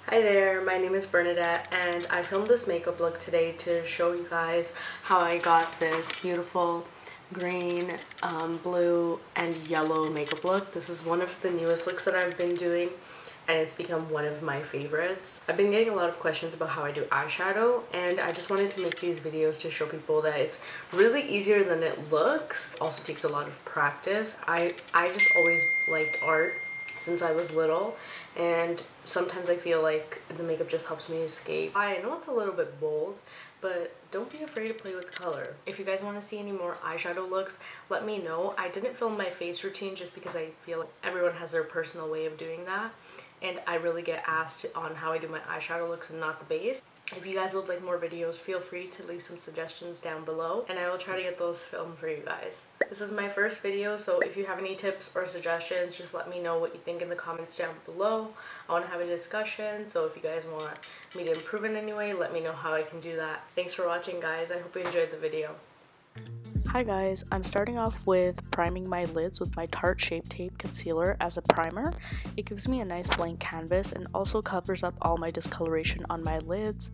Hi there, my name is Bernadette and I filmed this makeup look today to show you guys how I got this beautiful green, blue, and yellow makeup look. This is one of the newest looks that I've been doing and it's become one of my favorites. I've been getting a lot of questions about how I do eyeshadow and I just wanted to make these videos to show people that it's really easier than it looks. It also takes a lot of practice. I just always liked art since I was little, and sometimes I feel like the makeup just helps me escape. I know it's a little bit bold, but don't be afraid to play with color. If you guys want to see any more eyeshadow looks, let me know. I didn't film my face routine just because I feel like everyone has their personal way of doing that, and I really get asked on how I do my eyeshadow looks and not the base. If you guys would like more videos, feel free to leave some suggestions down below and I will try to get those filmed for you guys. This is my first video, so if you have any tips or suggestions, just let me know what you think in the comments down below. I want to have a discussion, so if you guys want me to improve in any way, let me know how I can do that. Thanks for watching, guys. I hope you enjoyed the video. Hi guys, I'm starting off with priming my lids with my Tarte Shape Tape Concealer as a primer. It gives me a nice blank canvas and also covers up all my discoloration on my lids.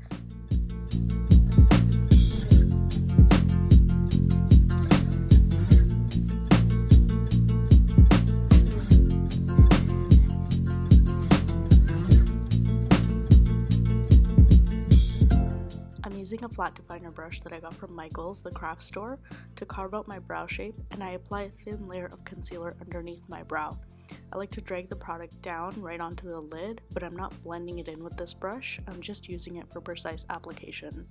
Using a flat definer brush that I got from Michael's, the craft store, to carve out my brow shape, and I apply a thin layer of concealer underneath my brow. I like to drag the product down right onto the lid, but I'm not blending it in with this brush, I'm just using it for precise application.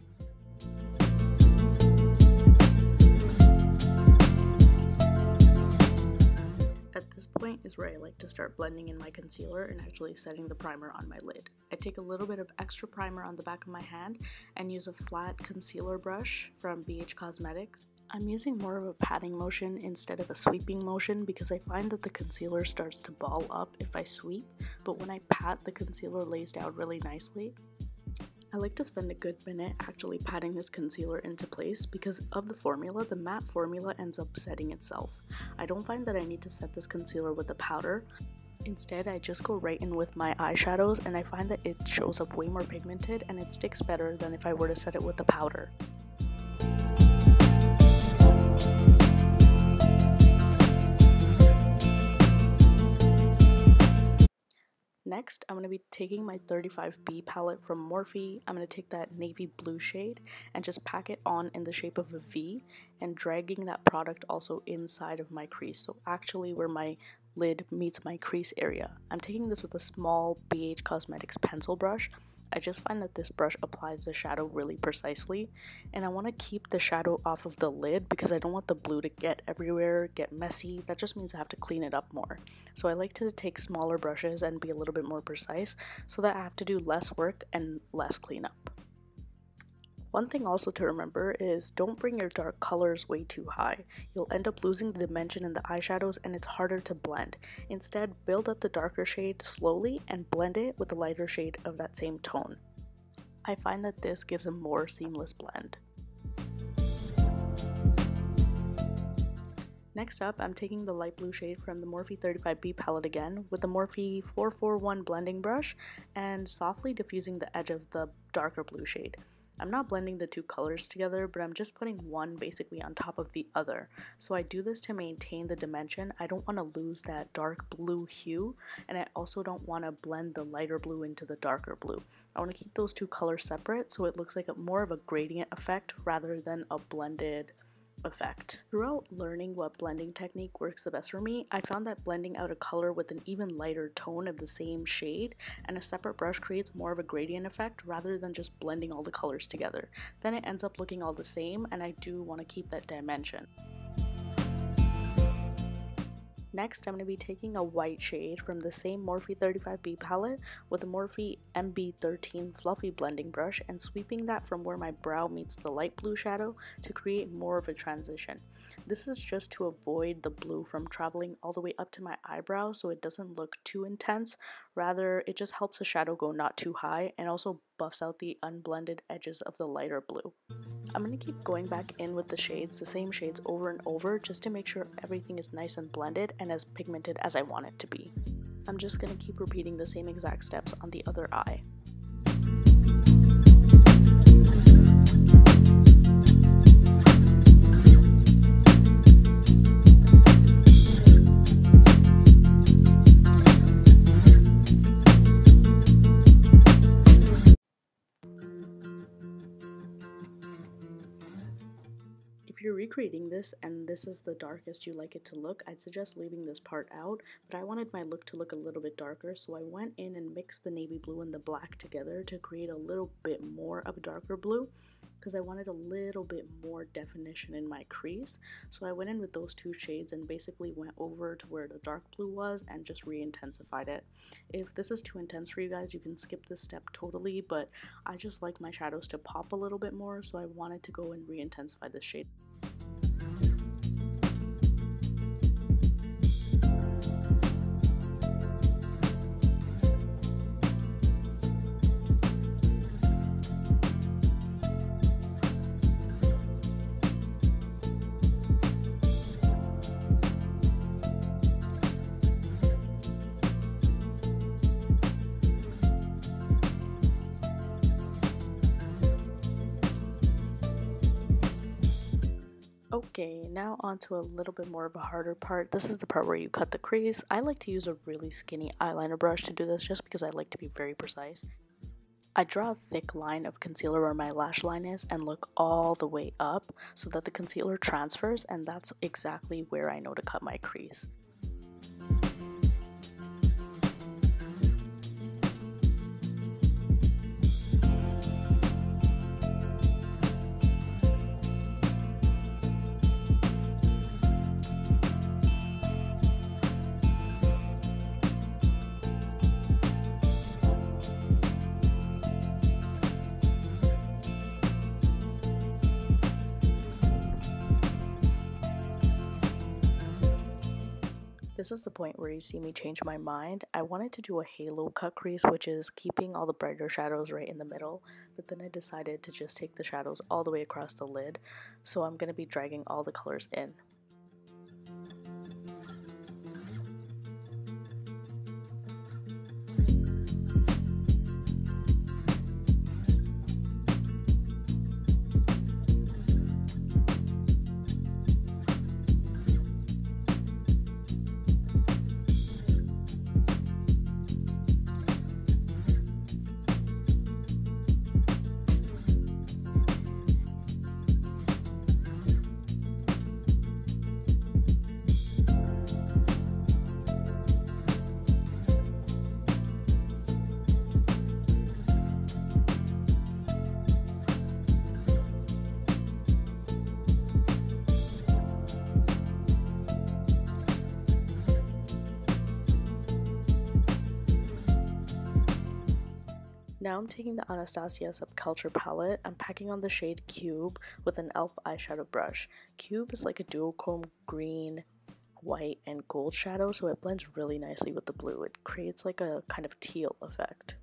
At this point is where I like to start blending in my concealer and actually setting the primer on my lid. I take a little bit of extra primer on the back of my hand and use a flat concealer brush from BH Cosmetics. I'm using more of a patting motion instead of a sweeping motion because I find that the concealer starts to ball up if I sweep, but when I pat, the concealer lays down really nicely. I like to spend a good minute actually patting this concealer into place because of the formula. The matte formula ends up setting itself. I don't find that I need to set this concealer with a powder. Instead, I just go right in with my eyeshadows and I find that it shows up way more pigmented and it sticks better than if I were to set it with a powder. Next, I'm going to be taking my 35B palette from Morphe. I'm going to take that navy blue shade and just pack it on in the shape of a V and dragging that product also inside of my crease. So actually where my lid meets my crease area. I'm taking this with a small BH Cosmetics pencil brush. I just find that this brush applies the shadow really precisely, and I want to keep the shadow off of the lid because I don't want the blue to get everywhere, get messy. That just means I have to clean it up more. So I like to take smaller brushes and be a little bit more precise so that I have to do less work and less cleanup. One thing also to remember is don't bring your dark colors way too high. You'll end up losing the dimension in the eyeshadows and it's harder to blend. Instead, build up the darker shade slowly and blend it with the lighter shade of that same tone. I find that this gives a more seamless blend. Next up, I'm taking the light blue shade from the Morphe 35B palette again with the Morphe 441 blending brush and softly diffusing the edge of the darker blue shade. I'm not blending the two colors together, but I'm just putting one basically on top of the other. So I do this to maintain the dimension. I don't want to lose that dark blue hue, and I also don't want to blend the lighter blue into the darker blue. I want to keep those two colors separate so it looks like more of a gradient effect rather than a blended effect. Throughout learning what blending technique works the best for me, I found that blending out a color with an even lighter tone of the same shade and a separate brush creates more of a gradient effect rather than just blending all the colors together. Then it ends up looking all the same, and I do want to keep that dimension. Next, I'm going to be taking a white shade from the same Morphe 35B palette with the Morphe MB13 Fluffy Blending Brush and sweeping that from where my brow meets the light blue shadow to create more of a transition. This is just to avoid the blue from traveling all the way up to my eyebrow so it doesn't look too intense. Rather, it just helps the shadow go not too high and also buffs out the unblended edges of the lighter blue. I'm going to keep going back in with the shades, the same shades over and over, just to make sure everything is nice and blended and as pigmented as I want it to be. I'm just going to keep repeating the same exact steps on the other eye. recreating this and this is the darkest you like it to look, I'd suggest leaving this part out, but I wanted my look to look a little bit darker, so I went in and mixed the navy blue and the black together to create a little bit more of a darker blue because I wanted a little bit more definition in my crease. So I went in with those two shades and basically went over to where the dark blue was and just re-intensified it. If this is too intense for you guys, you can skip this step totally, but I just like my shadows to pop a little bit more, so I wanted to go and re-intensify this shade. Okay, now onto a little bit more of a harder part. This is the part where you cut the crease. I like to use a really skinny eyeliner brush to do this just because I like to be very precise. I draw a thick line of concealer where my lash line is and look all the way up so that the concealer transfers, and that's exactly where I know to cut my crease. This is the point where you see me change my mind. I wanted to do a halo cut crease, which is keeping all the brighter shadows right in the middle, but then I decided to just take the shadows all the way across the lid, so I'm going to be dragging all the colors in. Now I'm taking the Anastasia Subculture palette. I'm packing on the shade Cube with an e.l.f. eyeshadow brush. Cube is like a duochrome green, white, and gold shadow, so it blends really nicely with the blue. It creates like a kind of teal effect.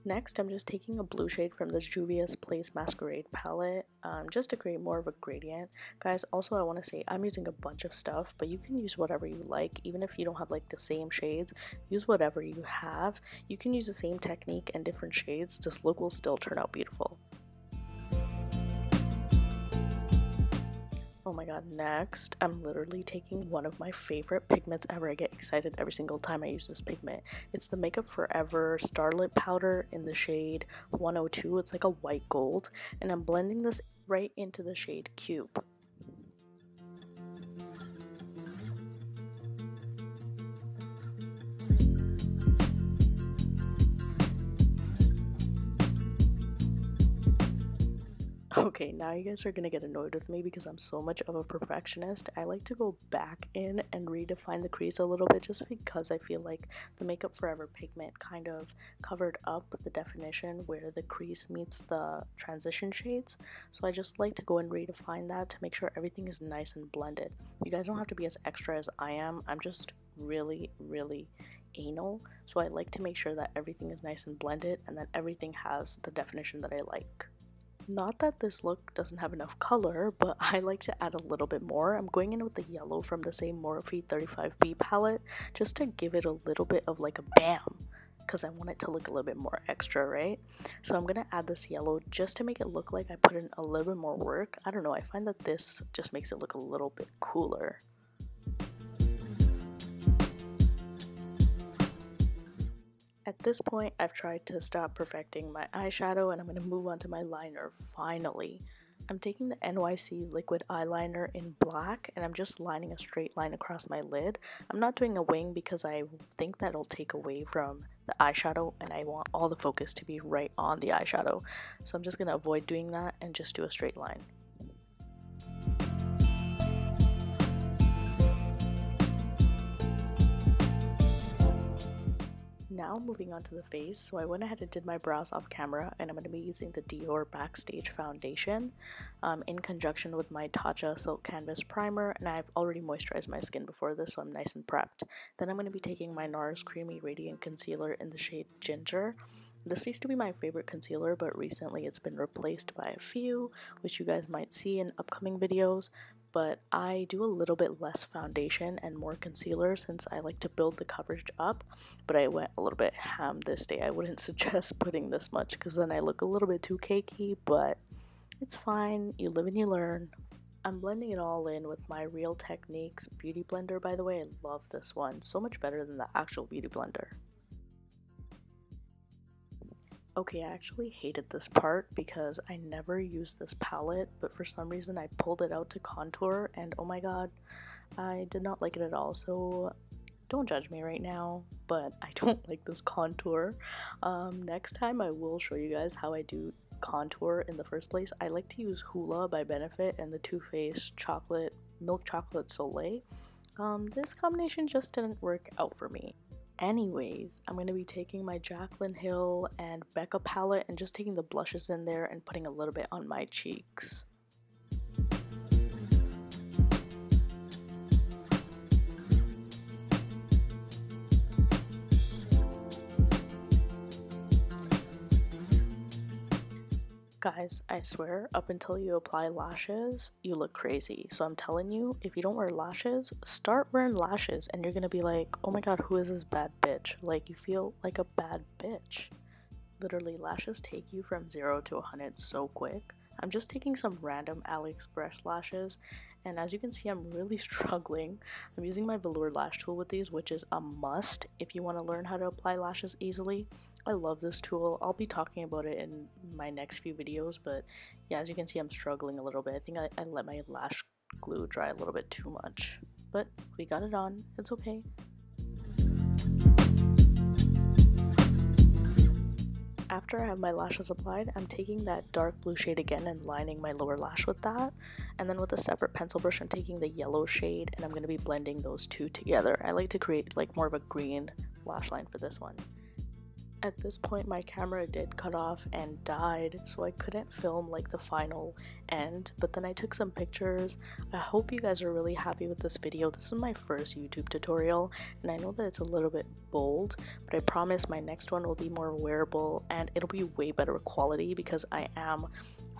Next, I'm just taking a blue shade from the Juvia's Place Masquerade palette just to create more of a gradient. Guys, also I want to say I'm using a bunch of stuff, but you can use whatever you like. Even if you don't have like the same shades, use whatever you have. You can use the same technique and different shades. This look will still turn out beautiful. Oh my god, next, I'm literally taking one of my favorite pigments ever. I get excited every single time I use this pigment. It's the Makeup Forever Starlit Powder in the shade 102. It's like a white gold, and I'm blending this right into the shade Cube. Okay, now you guys are gonna get annoyed with me because I'm so much of a perfectionist. I like to go back in and redefine the crease a little bit just because I feel like the Makeup Forever pigment kind of covered up the definition where the crease meets the transition shades. So I just like to go and redefine that to make sure everything is nice and blended. You guys don't have to be as extra as I am. I'm just really anal, so I like to make sure that everything is nice and blended and that everything has the definition that I like. Not that this look doesn't have enough color, but I like to add a little bit more. I'm going in with the yellow from the same Morphe 35B palette just to give it a little bit of like a bam, because I want it to look a little bit more extra, right? So I'm gonna add this yellow just to make it look like I put in a little bit more work. I don't know, I find that this just makes it look a little bit cooler. At this point, I've tried to stop perfecting my eyeshadow and I'm going to move on to my liner finally. I'm taking the NYC liquid eyeliner in black and I'm just lining a straight line across my lid. I'm not doing a wing because I think that'll take away from the eyeshadow and I want all the focus to be right on the eyeshadow. So I'm just going to avoid doing that and just do a straight line. Now moving on to the face, so I went ahead and did my brows off camera and I'm going to be using the Dior Backstage Foundation in conjunction with my Tatcha Silk Canvas Primer, and I've already moisturized my skin before this so I'm nice and prepped. Then I'm going to be taking my NARS Creamy Radiant Concealer in the shade Ginger. This used to be my favorite concealer, but recently it's been replaced by a few, which you guys might see in upcoming videos. But I do a little bit less foundation and more concealer since I like to build the coverage up, but I went a little bit ham this day. I wouldn't suggest putting this much because then I look a little bit too cakey, but it's fine. You live and you learn. I'm blending it all in with my Real Techniques beauty blender, by the way. I love this one. So much better than the actual beauty blender. Okay, I actually hated this part because I never used this palette, but for some reason I pulled it out to contour and oh my god, I did not like it at all. So don't judge me right now, but I don't like this contour. Next time I will show you guys how I do contour in the first place. I like to use Hoola by Benefit and the Too Faced Milk Chocolate Soleil. This combination just didn't work out for me. Anyways, I'm going to be taking my Jaclyn Hill and Becca palette and just taking the blushes in there and putting a little bit on my cheeks. Guys, I swear, up until you apply lashes, you look crazy. So I'm telling you, if you don't wear lashes, start wearing lashes and you're gonna be like, oh my god, who is this bad bitch? Like, you feel like a bad bitch. Literally, lashes take you from 0 to 100 so quick. I'm just taking some random AliExpress lashes, and as you can see, I'm really struggling. I'm using my velour lash tool with these, which is a must if you want to learn how to apply lashes easily. I love this tool. I'll be talking about it in my next few videos, but yeah, as you can see, I'm struggling a little bit. I think I let my lash glue dry a little bit too much, but we got it on. It's okay. After I have my lashes applied, I'm taking that dark blue shade again and lining my lower lash with that. And then with a separate pencil brush, I'm taking the yellow shade and I'm going to be blending those two together. I like to create like more of a green lash line for this one. At this point, my camera did cut off and died, so I couldn't film like the final end, but then I took some pictures. I hope you guys are really happy with this video. This is my first YouTube tutorial, and I know that it's a little bit bold, but I promise my next one will be more wearable and it'll be way better quality because I am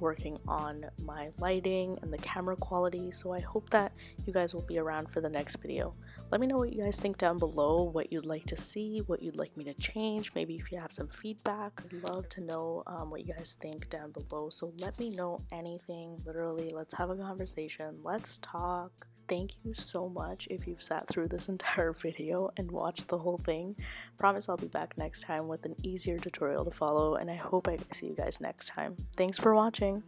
working on my lighting and the camera quality, so I hope that you guys will be around for the next video. Let me know what you guys think down below, what you'd like to see, what you'd like me to change, maybe if you have some feedback. I'd love to know what you guys think down below, so let me know anything. Literally, let's have a conversation, let's talk. Thank you so much if you've sat through this entire video and watched the whole thing. Promise I'll be back next time with an easier tutorial to follow, and I hope I see you guys next time. Thanks for watching.